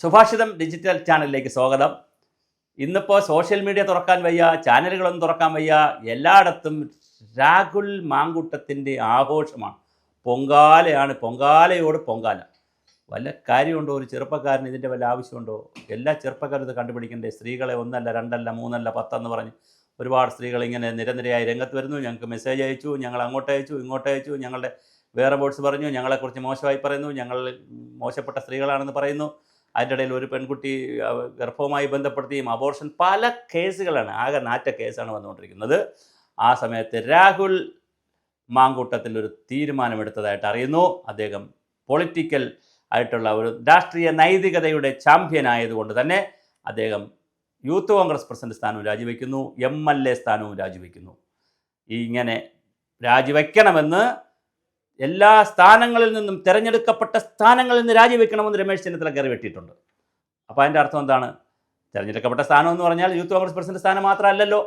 സുഭാഷിതം digital ചാനലിലേക്ക് സ്വാഗതം. ഇന്നിപ്പോൾ സോഷ്യൽ മീഡിയ തുറക്കാൻ വയ്യ, ചാനലുകളൊന്നും തുറക്കാൻ വയ്യ, എല്ലായിടത്തും രാഹുൽ മാങ്കൂട്ടത്തിൻ്റെ ആഘോഷമാണ്. പൊങ്കാലയാണ്, പൊങ്കാലയോട് പൊങ്കാല. വല്ല കാര്യമുണ്ടോ? ഒരു ചെറുപ്പക്കാരന് ഇതിൻ്റെ വല്ല ആവശ്യമുണ്ടോ? എല്ലാ ചെറുപ്പക്കാരും ഇത് കണ്ടുപിടിക്കണ്ടേ? സ്ത്രീകളെ ഒന്നല്ല രണ്ടല്ല മൂന്നല്ല 10 എന്ന് പറഞ്ഞ് ഒരുപാട് സ്ത്രീകൾ ഇങ്ങനെ നിരനിരയായി രംഗത്ത് വരുന്നു. ഞങ്ങൾക്ക് മെസ്സേജ് അയച്ചു, ഞങ്ങൾ അങ്ങോട്ട് അയച്ചു, ഇങ്ങോട്ട് അയച്ചു, ഞങ്ങളുടെ വേറെ ബോർഡ്സ് പറഞ്ഞു, ഞങ്ങളെക്കുറിച്ച് മോശമായി പറയുന്നു, ഞങ്ങൾ മോശപ്പെട്ട സ്ത്രീകളാണെന്ന് പറയുന്നു. അതിൻ്റെ ഇടയിൽ ഒരു പെൺകുട്ടി ഗർഭവുമായി ബന്ധപ്പെടുത്തിയും അബോർഷൻ പല കേസുകളാണ്, ആകെ നാറ്റ കേസാണ് വന്നുകൊണ്ടിരിക്കുന്നത്. ആ സമയത്ത് രാഹുൽ മാങ്കൂട്ടത്തിൽ ഒരു തീരുമാനമെടുത്തതായിട്ട് അറിയുന്നു. അദ്ദേഹം പൊളിറ്റിക്കൽ ആയിട്ടുള്ള ഒരു രാഷ്ട്രീയ നൈതികതയുടെ ചാമ്പ്യനായതുകൊണ്ട് തന്നെ അദ്ദേഹം യൂത്ത് കോൺഗ്രസ് പ്രസിഡന്റ് സ്ഥാനവും രാജിവെക്കുന്നു, MLA സ്ഥാനവും രാജിവെക്കുന്നു. ഇങ്ങനെ രാജിവെക്കണമെന്ന് എല്ലാ സ്ഥാനങ്ങളിൽ നിന്നും തിരഞ്ഞെടുക്കപ്പെട്ട സ്ഥാനങ്ങളിൽ നിന്ന് രാജിവെക്കണമെന്ന് രമേശ് ചെന്നിത്തല കയറി വെട്ടിയിട്ടുണ്ട്. അപ്പോൾ അതിൻ്റെ അർത്ഥം എന്താണ്? തിരഞ്ഞെടുക്കപ്പെട്ട സ്ഥാനം എന്ന് പറഞ്ഞാൽ യൂത്ത് കോൺഗ്രസ് പ്രസിഡന്റ് സ്ഥാനം മാത്രമല്ലല്ലോ,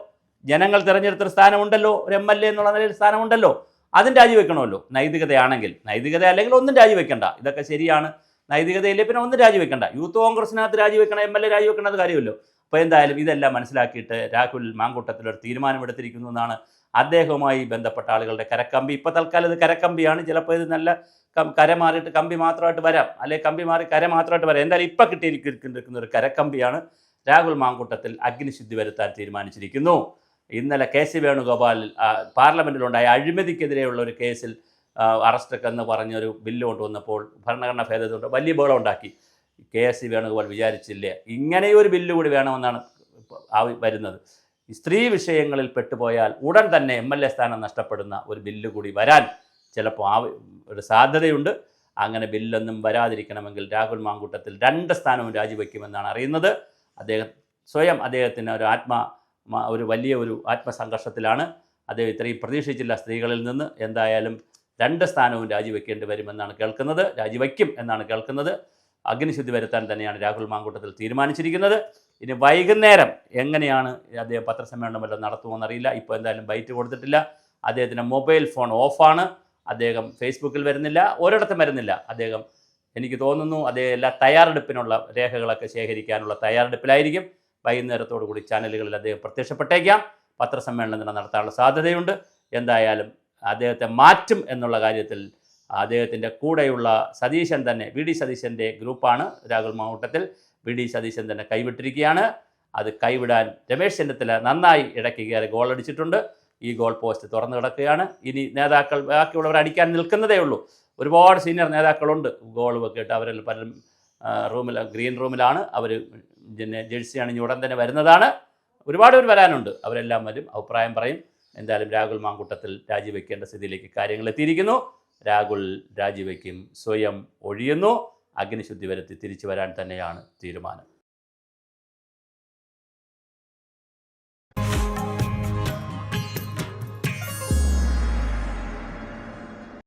ജനങ്ങൾ തിരഞ്ഞെടുത്തൊരു സ്ഥാനമുണ്ടല്ലോ, ഒരു MLA എന്നുള്ള നിലയിൽ സ്ഥാനമുണ്ടല്ലോ, അതും രാജിവെക്കണമല്ലോ. നൈതികതയാണെങ്കിൽ. നൈതികത അല്ലെങ്കിൽ ഒന്നും രാജിവെക്കണ്ട, ഇതൊക്കെ ശരിയാണ്. നൈതികതയില്ലേ പിന്നെ ഒന്നും രാജിവെക്കണ്ട. Youth കോൺഗ്രസിനകത്ത് രാജിവെക്കണം, MLA രാജിവെക്കേണ്ടത് കാര്യമല്ലോ. അപ്പോൾ എന്തായാലും ഇതെല്ലാം മനസ്സിലാക്കിയിട്ട് രാഹുൽ മാങ്കൂട്ടത്തിലൊരു തീരുമാനമെടുത്തിരിക്കുന്നു എന്നാണ് അദ്ദേഹവുമായി ബന്ധപ്പെട്ട ആളുകളുടെ കരക്കമ്പി. ഇപ്പോൾ തൽക്കാലം ഇത് കരക്കമ്പിയാണ്. ചിലപ്പോൾ ഇത് നല്ല കര മാറിയിട്ട് കമ്പി മാത്രമായിട്ട് വരാം, അല്ലെങ്കിൽ കമ്പി മാറി കര മാത്രമായിട്ട് വരാം. എന്തായാലും ഇപ്പം കിട്ടിയിരിക്കുന്ന ഒരു കരക്കമ്പിയാണ്. രാഹുൽ മാങ്കൂട്ടത്തിൽ അഗ്നിശുദ്ധി വരുത്താൻ തീരുമാനിച്ചിരിക്കുന്നു. ഇന്നലെ KC വേണുഗോപാൽ പാർലമെൻറ്റിലുണ്ടായ അഴിമതിക്കെതിരെയുള്ള ഒരു കേസിൽ അറസ്റ്റൊക്കെ എന്ന് പറഞ്ഞൊരു ബില്ല് കൊണ്ടുവന്നപ്പോൾ ഭരണഘടനാ ഭേദഗതി കൊണ്ട് വലിയ ബഹളം ഉണ്ടാക്കി. KC വേണുഗോപാൽ വിചാരിച്ചില്ലേ ഇങ്ങനെയൊരു ബില്ല് കൂടി വേണമെന്നാണ് വരുന്നത്. സ്ത്രീ വിഷയങ്ങളിൽ പെട്ടുപോയാൽ ഉടൻ തന്നെ MLA സ്ഥാനം നഷ്ടപ്പെടുന്ന ഒരു ബില്ല് കൂടി വരാൻ ചിലപ്പോൾ ഒരു സാധ്യതയുണ്ട്. അങ്ങനെ ബില്ലൊന്നും വരാതിരിക്കണമെങ്കിൽ രാഹുൽ മാങ്കൂട്ടത്തിൽ 2 സ്ഥാനവും രാജിവെക്കുമെന്നാണ് അറിയുന്നത്. അദ്ദേഹത്തിന് ഒരു വലിയ ആത്മസംഘർഷത്തിലാണ്. അദ്ദേഹം ഇത്രയും പ്രതീക്ഷിച്ചില്ല സ്ത്രീകളിൽ നിന്ന്. എന്തായാലും 2 സ്ഥാനവും രാജിവെക്കേണ്ടി വരുമെന്നാണ് കേൾക്കുന്നത്, രാജിവെക്കും എന്നാണ് കേൾക്കുന്നത്. അഗ്നിശുദ്ധി വരുത്താൻ തന്നെയാണ് രാഹുൽ മാങ്കൂട്ടത്തിൽ തീരുമാനിച്ചിരിക്കുന്നത്. ഇനി വൈകുന്നേരം എങ്ങനെയാണ് അദ്ദേഹം പത്രസമ്മേളനം വല്ലതും നടത്തുമെന്നറിയില്ല. ഇപ്പോൾ എന്തായാലും ബൈറ്റ് കൊടുത്തിട്ടില്ല. അദ്ദേഹത്തിൻ്റെ മൊബൈൽ ഫോൺ ഓഫാണ്. അദ്ദേഹം ഫേസ്ബുക്കിൽ വരുന്നില്ല, ഒരിടത്തും വരുന്നില്ല. എനിക്ക് തോന്നുന്നു അദ്ദേഹം എല്ലാ തയ്യാറെടുപ്പിനുള്ള രേഖകളൊക്കെ ശേഖരിക്കാനുള്ള തയ്യാറെടുപ്പിലായിരിക്കും. വൈകുന്നേരത്തോടു കൂടി ചാനലുകളിൽ അദ്ദേഹം പ്രത്യക്ഷപ്പെട്ടേക്കാം. പത്രസമ്മേളനം തന്നെ നടത്താനുള്ള സാധ്യതയുണ്ട്. എന്തായാലും അദ്ദേഹത്തെ മാറ്റും എന്നുള്ള കാര്യത്തിൽ അദ്ദേഹത്തിൻ്റെ കൂടെയുള്ള സതീശൻ തന്നെ, VD സതീശൻ്റെ ഗ്രൂപ്പാണ് രാഹുൽ മാങ്കൂട്ടത്തിൽ. VD സതീശൻ തന്നെ കൈവിട്ടിരിക്കുകയാണ്. അത് കൈവിടാൻ രമേശ് ചെന്നിത്തല നന്നായി ഇടയ്ക്ക് കയറി ഗോളടിച്ചിട്ടുണ്ട്. ഈ ഗോൾ പോസ്റ്റ് തുറന്നു കിടക്കുകയാണ്. ഇനി നേതാക്കൾ ബാക്കിയുള്ളവർ അടിക്കാൻ നിൽക്കുന്നതേ ഉള്ളൂ. ഒരുപാട് സീനിയർ നേതാക്കളുണ്ട് ഗോൾ വെക്കിയിട്ട്. അവരെല്ലാം പലരും ഗ്രീൻ റൂമിലാണ്. അവർ ജേഴ്സി അണിഞ്ഞ് ഉടൻ തന്നെ വരുന്നതാണ്. ഒരുപാട് പേർ വരാനുണ്ട്. അവരെല്ലാം വരും, അഭിപ്രായം പറയും. എന്തായാലും രാഹുൽ മാങ്കൂട്ടത്തിൽ രാജിവെക്കേണ്ട സ്ഥിതിയിലേക്ക് കാര്യങ്ങൾ എത്തിയിരിക്കുന്നു. രാഹുൽ രാജിവെക്കും, സ്വയം ഒഴിയുന്നു. അഗ്നിശുദ്ധി വരുത്തി തിരിച്ചു വരാൻ തന്നെയാണ് തീരുമാനം.